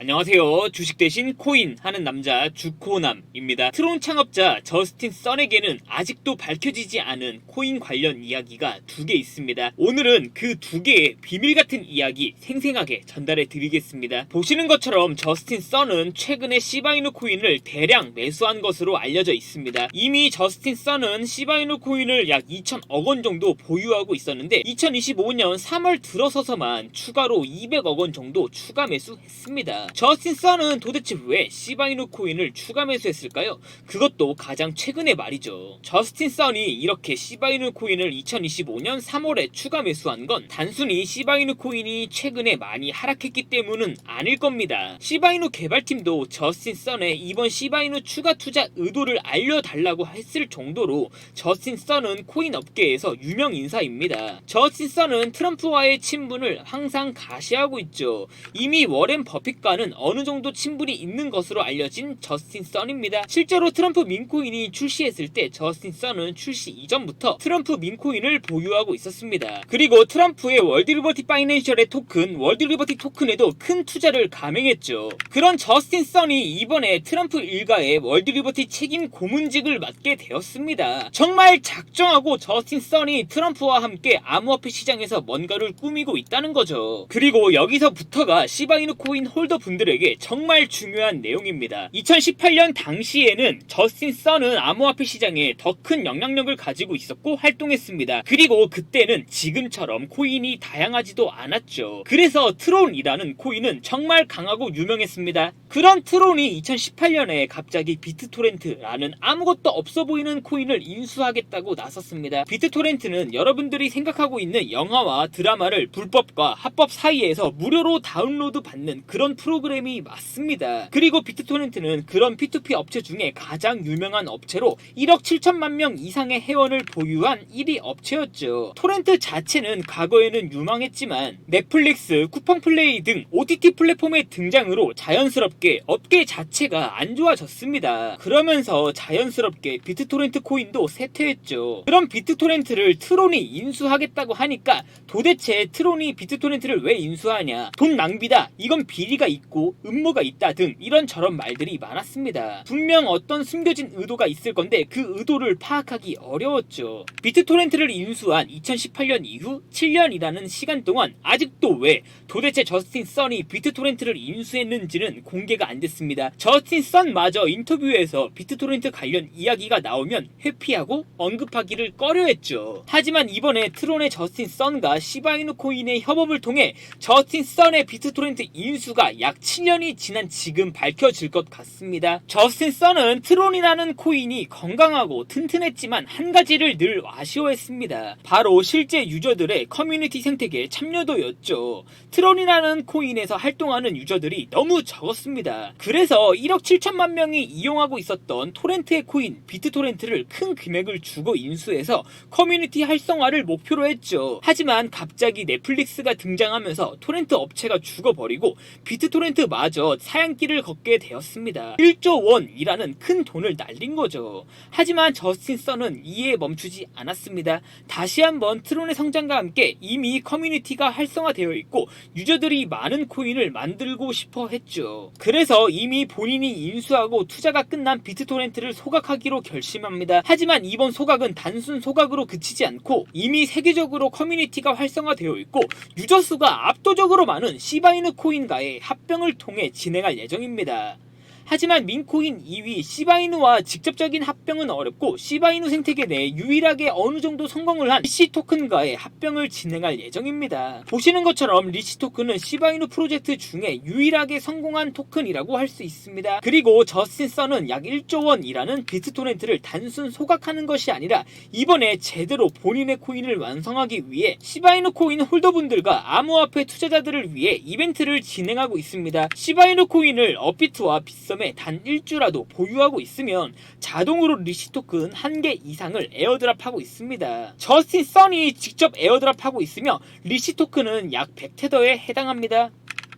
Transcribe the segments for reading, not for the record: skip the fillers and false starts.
안녕하세요. 주식 대신 코인 하는 남자 주코남입니다. 트론 창업자 저스틴 선에게는 아직도 밝혀지지 않은 코인 관련 이야기가 두 개 있습니다. 오늘은 그 두 개의 비밀 같은 이야기 생생하게 전달해 드리겠습니다. 보시는 것처럼 저스틴 선은 최근에 시바이누 코인을 대량 매수한 것으로 알려져 있습니다. 이미 저스틴 선은 시바이누 코인을 약 2천억 원 정도 보유하고 있었는데 2025년 3월 들어서서만 추가로 200억 원 정도 추가 매수했습니다. 저스틴 선은 도대체 왜 시바이누 코인을 추가 매수했을까요? 그것도 가장 최근에 말이죠. 저스틴 선이 이렇게 시바이누 코인을 2025년 3월에 추가 매수한 건 단순히 시바이누 코인이 최근에 많이 하락했기 때문은 아닐 겁니다. 시바이누 개발팀도 저스틴 선의 이번 시바이누 추가 투자 의도를 알려달라고 했을 정도로 저스틴 선은 코인 업계에서 유명 인사입니다. 저스틴 선은 트럼프와의 친분을 항상 가시하고 있죠. 이미 워렌 버핏과는 어느 정도 친분이 있는 것으로 알려진 저스틴 선입니다. 실제로 트럼프 민코인이 출시했을 때 저스틴 선은 출시 이전부터 트럼프 민코인을 보유하고 있었습니다. 그리고 트럼프의 월드리버티 파이낸셜의 토큰 월드리버티 토큰에도 큰 투자를 감행했죠. 그런 저스틴 선이 이번에 트럼프 일가의 월드리버티 책임 고문직을 맡게 되었습니다. 정말 작정하고 저스틴 선이 트럼프와 함께 암호화폐 시장에서 뭔가를 꾸미고 있다는 거죠. 그리고 여기서부터가 시바이누 코인 홀더 분들에게 정말 중요한 내용입니다. 2018년 당시에는 저스틴 선은 암호화폐 시장에 더 큰 영향력을 가지고 있었고 활동했습니다. 그리고 그때는 지금처럼 코인이 다양하지도 않았죠. 그래서 트론이라는 코인은 정말 강하고 유명했습니다. 그런 트론이 2018년에 갑자기 비트토렌트라는 아무것도 없어 보이는 코인을 인수하겠다고 나섰습니다. 비트토렌트는 여러분들이 생각하고 있는 영화와 드라마를 불법과 합법 사이에서 무료로 다운로드 받는 그런 프로그램이 맞습니다. 그리고 비트토렌트는 그런 P2P 업체 중에 가장 유명한 업체로 1억 7천만 명 이상의 회원을 보유한 1위 업체였죠. 토렌트 자체는 과거에는 유망했지만 넷플릭스, 쿠팡플레이 등 OTT 플랫폼의 등장으로 자연스럽게 업계 자체가 안 좋아졌습니다. 그러면서 자연스럽게 비트토렌트 코인도 쇠퇴했죠. 그럼 비트토렌트를 트론이 인수하겠다고 하니까 도대체 트론이 비트토렌트를 왜 인수하냐, 돈 낭비다, 이건 비리가 있고 음모가 있다 등 이런저런 말들이 많았습니다. 분명 어떤 숨겨진 의도가 있을 건데 그 의도를 파악하기 어려웠죠. 비트토렌트를 인수한 2018년 이후 7년이라는 시간 동안 아직도 왜 도대체 저스틴 선이 비트토렌트를 인수했는지는 공개가 안 됐습니다. 저스틴 선마저 인터뷰에서 비트토렌트 관련 이야기가 나오면 회피하고 언급하기를 꺼려했죠. 하지만 이번에 트론의 저스틴 선과 시바이누 코인의 협업을 통해 저스틴 선의 비트토렌트 인수가 약 7년이 지난 지금 밝혀질 것 같습니다. 저스틴 선은 트론이라는 코인이 건강하고 튼튼했지만 한 가지를 늘 아쉬워했습니다. 바로 실제 유저들의 커뮤니티 생태계 참여도였죠. 트론이라는 코인에서 활동하는 유저들이 너무 적었습니다. 그래서 1억 7천만 명이 이용하고 있었던 토렌트의 코인 비트토렌트를 큰 금액을 주고 인수해서 커뮤니티 활성화를 목표로 했죠. 하지만 갑자기 넷플릭스가 등장하면서 토렌트 업체가 죽어버리고 비트토렌트마저 사양길을 걷게 되었습니다. 1조 원이라는 큰 돈을 날린 거죠. 하지만 저스틴 선은 이에 멈추지 않았습니다. 다시 한번 트론의 성장과 함께 이미 커뮤니티가 활성화되어 있고 유저들이 많은 코인을 만들고 싶어 했죠. 그래서 이미 본인이 인수하고 투자가 끝난 비트토렌트를 소각하기로 결심합니다. 하지만 이번 소각은 단순 소각으로 그치지 않고 이미 세계적으로 커뮤니티가 활성화되어 있고 유저 수가 압도적으로 많은 시바이누 코인과의 합병을 통해 진행할 예정입니다. 하지만 민코인 2위 시바이누와 직접적인 합병은 어렵고 시바이누 생태계 내에 유일하게 어느 정도 성공을 한 리시 토큰과의 합병을 진행할 예정입니다. 보시는 것처럼 리시 토큰은 시바이누 프로젝트 중에 유일하게 성공한 토큰이라고 할 수 있습니다. 그리고 저스틴 선은 약 1조 원이라는 비트토렌트를 단순 소각하는 것이 아니라 이번에 제대로 본인의 코인을 완성하기 위해 시바이누 코인 홀더분들과 암호화폐 투자자들을 위해 이벤트를 진행하고 있습니다. 시바이누 코인을 업비트와 빗썸 단 1주라도 보유하고 있으면 자동으로 리시 토큰 1개 이상을 에어드랍하고 있습니다. 저스틴 선이 직접 에어드랍하고 있으며 리시 토큰은 약 100테더에 해당합니다.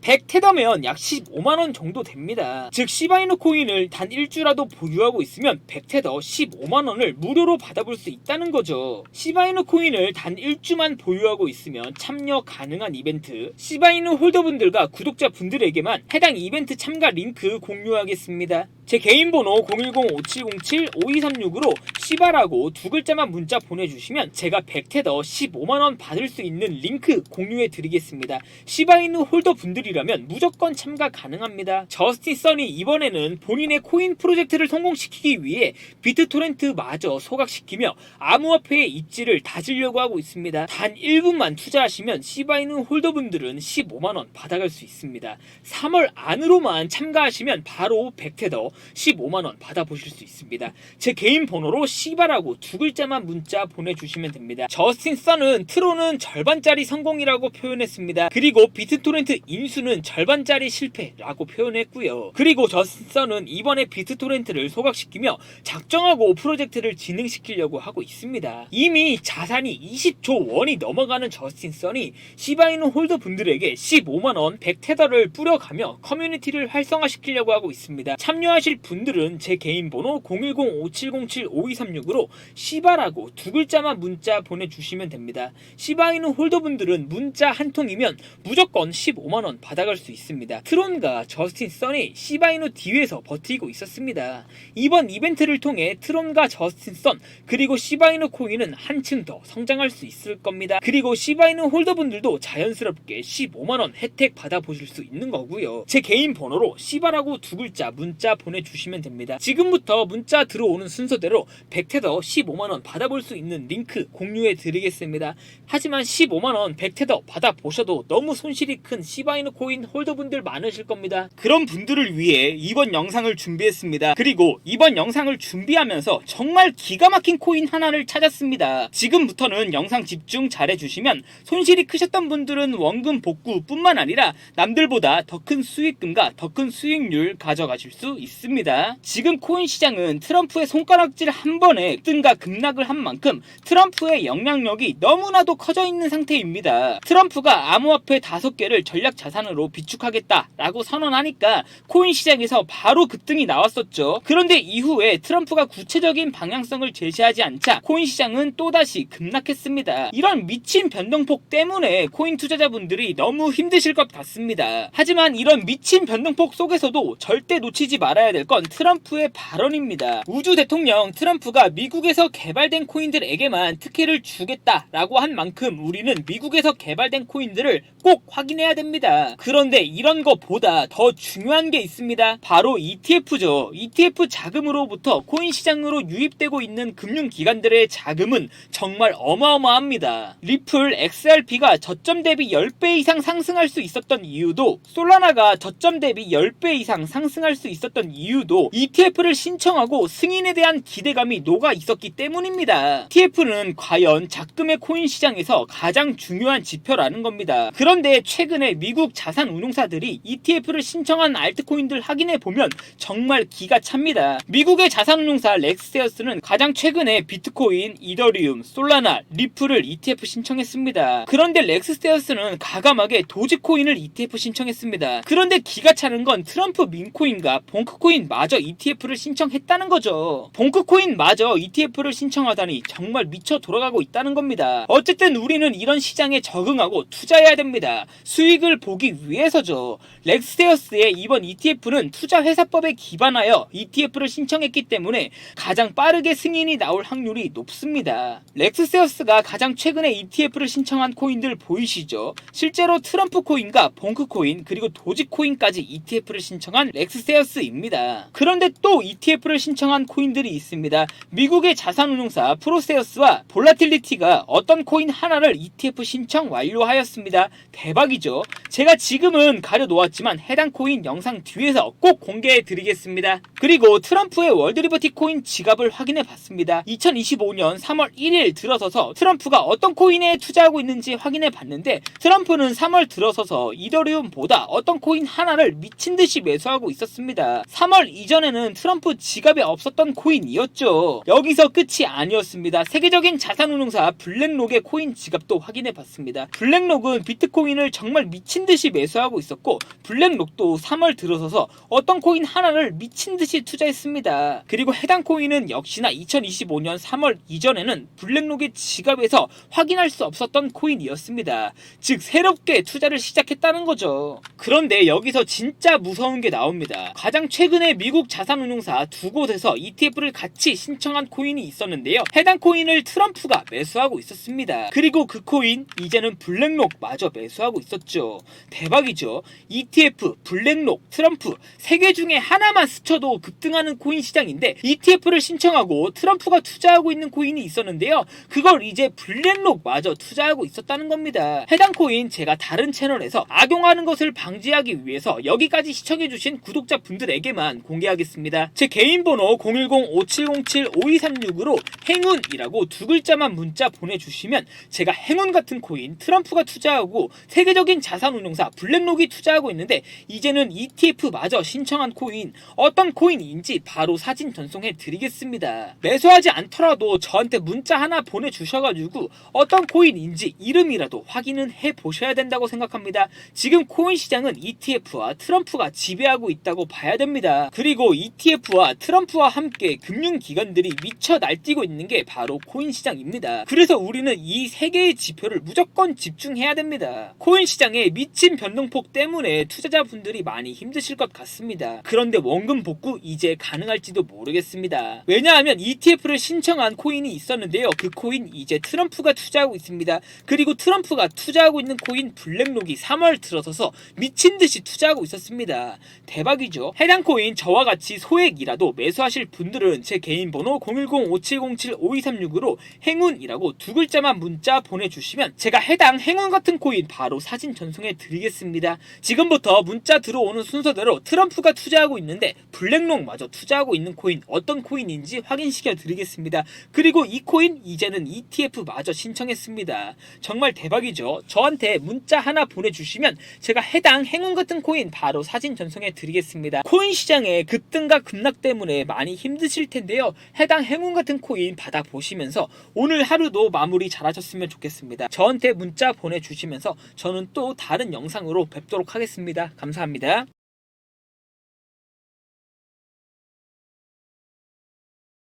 100테더면 약 15만원 정도 됩니다. 즉 시바이누 코인을 단 1주라도 보유하고 있으면 100테더 15만원을 무료로 받아볼 수 있다는 거죠. 시바이누 코인을 단 1주만 보유하고 있으면 참여 가능한 이벤트, 시바이누 홀더분들과 구독자분들에게만 해당 이벤트 참가 링크 공유하겠습니다. 제 개인 번호 010-5707-5236으로 시바라고 두 글자만 문자 보내주시면 제가 100테더 15만원 받을 수 있는 링크 공유해 드리겠습니다. 시바이누 홀더 분들이라면 무조건 참가 가능합니다. 저스틴 선이 이번에는 본인의 코인 프로젝트를 성공시키기 위해 비트토렌트마저 소각시키며 암호화폐의 입지를 다지려고 하고 있습니다. 단 1분만 투자하시면 시바이누 홀더분들은 15만원 받아갈 수 있습니다. 3월 안으로만 참가하시면 바로 100테더 15만원 받아보실 수 있습니다. 제 개인 번호로 시바라고 두 글자만 문자 보내주시면 됩니다. 저스틴 선은 트론은 절반짜리 성공이라고 표현했습니다. 그리고 비트토렌트 인수는 절반짜리 실패라고 표현했고요. 그리고 저스틴 선은 이번에 비트토렌트를 소각시키며 작정하고 프로젝트를 진행시키려고 하고 있습니다. 이미 자산이 20조 원이 넘어가는 저스틴 선이 시바이누 홀더 분들에게 15만원 100테더를 뿌려가며 커뮤니티를 활성화시키려고 하고 있습니다. 참여하실 분들은 제 개인 번호 010-5707-5236으로 시바라고 두 글자만 문자 보내주시면 됩니다. 시바이누 홀더분들은 문자 한 통이면 무조건 15만원 받아갈 수 있습니다. 트론과 저스틴 선이 시바이누 뒤에서 버티고 있었습니다. 이번 이벤트를 통해 트론과 저스틴 선 그리고 시바이누 코인은 한층 더 성장할 수 있을 겁니다. 그리고 시바이누 홀더분들도 자연스럽게 15만원 혜택 받아보실 수 있는 거고요. 제 개인 번호로 시바라고 두 글자 문자 보내주시면 됩니다. 지금부터 문자 들어오는 순서대로 100테더 15만원 받아볼 수 있는 링크 공유해 드리겠습니다. 하지만 15만원 100테더 받아보셔도 너무 손실이 큰 시바이누 코인 홀더분들 많으실 겁니다. 그런 분들을 위해 이번 영상을 준비했습니다. 그리고 이번 영상을 준비하면서 정말 기가 막힌 코인 하나를 찾았습니다. 지금부터는 영상 집중 잘 해주시면 손실이 크셨던 분들은 원금 복구 뿐만 아니라 남들보다 더 큰 수익금과 더 큰 수익률 가져가실 수 있습니다. 지금 코인 시장은 트럼프의 손가락질 한 번에 급등과 급락을 한 만큼 트럼프의 영향력이 너무나도 커져 있는 상태입니다. 트럼프가 암호화폐 5개를 전략 자산으로 비축하겠다라고 선언하니까 코인 시장에서 바로 급등이 나왔었죠. 그런데 이후에 트럼프가 구체적인 방향성을 제시하지 않자 코인 시장은 또다시 급락했습니다. 이런 미친 변동폭 때문에 코인 투자자분들이 너무 힘드실 것 같습니다. 하지만 이런 미친 변동폭 속에서도 절대 놓치지 말아야 될 건 트럼프의 발언입니다. 우주 대통령 트럼프가 미국에서 개발된 코인들에게만 특혜를 주겠다라고 한 만큼 우리는 미국에서 개발된 코인들을 꼭 확인해야 됩니다. 그런데 이런 것보다 더 중요한 게 있습니다. 바로 ETF죠. ETF 자금으로부터 코인 시장으로 유입되고 있는 금융기관들의 자금은 정말 어마어마합니다. 리플 XRP가 저점 대비 10배 이상 상승할 수 있었던 이유도, 솔라나가 저점 대비 10배 이상 상승할 수 있었던 이유도 ETF를 신청하고 승인에 대한 기대감이 녹아 있었기 때문입니다. ETF는 과연 작금의 코인 시장에서 가장 중요한 지표라는 겁니다. 그런데 최근에 미국 자산운용사들이 ETF를 신청한 알트코인들 확인해보면 정말 기가 찹니다. 미국의 자산운용사 렉스테어스는 가장 최근에 비트코인, 이더리움, 솔라나, 리플을 ETF 신청했습니다. 그런데 렉스테어스는 가감하게 도지코인을 ETF 신청했습니다. 그런데 기가 차는 건 트럼프 민코인과 봉크코인마저 ETF를 신청했다는 거죠. 봉크코인마저 ETF를 신청하다니 정말 미쳐 돌아가고 있다는 겁니다. 어쨌든 우리는 이런 시장에 적응하고 투자해야 됩니다. 수익을 보기 위해서죠. 렉스테어스의 이번 ETF는 투자회사법에 기반하여 ETF를 신청했기 때문에 가장 빠르게 승인이 나올 확률이 높습니다. 렉스테어스가 가장 최근에 ETF를 신청한 코인들 보이시죠? 실제로 트럼프 코인과 봉크 코인 그리고 도지코인까지 ETF를 신청한 렉스테어스입니다. 그런데 또 ETF를 신청한 코인들이 있습니다. 미국의 자산운용사 프로세어스와 볼라틸리티가 어떤 코인 하나를 ETF 신청 완료하였습니다. 대박이죠? 제가 지금은 가려놓았지만 해당 코인 영상 뒤에서 꼭 공개해 드리겠습니다. 그리고 트럼프의 월드리버티 코인 지갑을 확인해 봤습니다. 2025년 3월 1일 들어서서 트럼프가 어떤 코인에 투자하고 있는지 확인해 봤는데, 트럼프는 3월 들어서서 이더리움보다 어떤 코인 하나를 미친듯이 매수하고 있었습니다. 3월 3월 이전에는 트럼프 지갑에 없었던 코인이었죠. 여기서 끝이 아니었습니다. 세계적인 자산운용사 블랙록의 코인 지갑도 확인해봤습니다. 블랙록은 비트코인을 정말 미친듯이 매수하고 있었고 블랙록도 3월 들어서서 어떤 코인 하나를 미친듯이 투자했습니다. 그리고 해당 코인은 역시나 2025년 3월 이전에는 블랙록의 지갑에서 확인할 수 없었던 코인이었습니다. 즉 새롭게 투자를 시작했다는 거죠. 그런데 여기서 진짜 무서운 게 나옵니다. 가장 최근에 미국 자산운용사 두 곳에서 ETF를 같이 신청한 코인이 있었는데요. 해당 코인을 트럼프가 매수하고 있었습니다. 그리고 그 코인 이제는 블랙록 마저 매수하고 있었죠. 대박이죠. ETF, 블랙록, 트럼프 세 개 중에 하나만 스쳐도 급등하는 코인 시장인데 ETF를 신청하고 트럼프가 투자하고 있는 코인이 있었는데요. 그걸 이제 블랙록 마저 투자하고 있었다는 겁니다. 해당 코인 제가 다른 채널에서 악용하는 것을 방지하기 위해서 여기까지 시청해주신 구독자분들에게만 공개하겠습니다. 제 개인 번호 010-5707-5236으로 행운이라고 두 글자만 문자 보내주시면 제가 행운 같은 코인 트럼프가 투자하고 세계적인 자산운용사 블랙록이 투자하고 있는데 이제는 ETF 마저 신청한 코인 어떤 코인인지 바로 사진 전송해 드리겠습니다. 매수하지 않더라도 저한테 문자 하나 보내주셔가지고 어떤 코인인지 이름이라도 확인은 해보셔야 된다고 생각합니다. 지금 코인 시장은 ETF와 트럼프가 지배하고 있다고 봐야 됩니다. 그리고 ETF와 트럼프와 함께 금융기관들이 미쳐 날뛰고 있는 게 바로 코인 시장입니다. 그래서 우리는 이 세 개의 지표를 무조건 집중해야 됩니다. 코인 시장의 미친 변동폭 때문에 투자자분들이 많이 힘드실 것 같습니다. 그런데 원금 복구 이제 가능할지도 모르겠습니다. 왜냐하면 ETF를 신청한 코인이 있었는데요. 그 코인 이제 트럼프가 투자하고 있습니다. 그리고 트럼프가 투자하고 있는 코인 블랙록이 3월 들어서서 미친듯이 투자하고 있었습니다. 대박이죠. 해당 코인 저와 같이 소액이라도 매수하실 분들은 제 개인 번호 010-5707-5236으로 행운이라고 두 글자만 문자 보내주시면 제가 해당 행운 같은 코인 바로 사진 전송해 드리겠습니다. 지금부터 문자 들어오는 순서대로 트럼프가 투자하고 있는데 블랙록마저 투자하고 있는 코인 어떤 코인인지 확인시켜 드리겠습니다. 그리고 이 코인 이제는 ETF 마저 신청했습니다. 정말 대박이죠. 저한테 문자 하나 보내주시면 제가 해당 행운 같은 코인 바로 사진 전송해 드리겠습니다. 코인 시장의 급등과 급락 때문에 많이 힘드실 텐데요. 해당 행운 같은 코인 받아보시면서 오늘 하루도 마무리 잘하셨으면 좋겠습니다. 저한테 문자 보내주시면서 저는 또 다른 영상으로 뵙도록 하겠습니다. 감사합니다.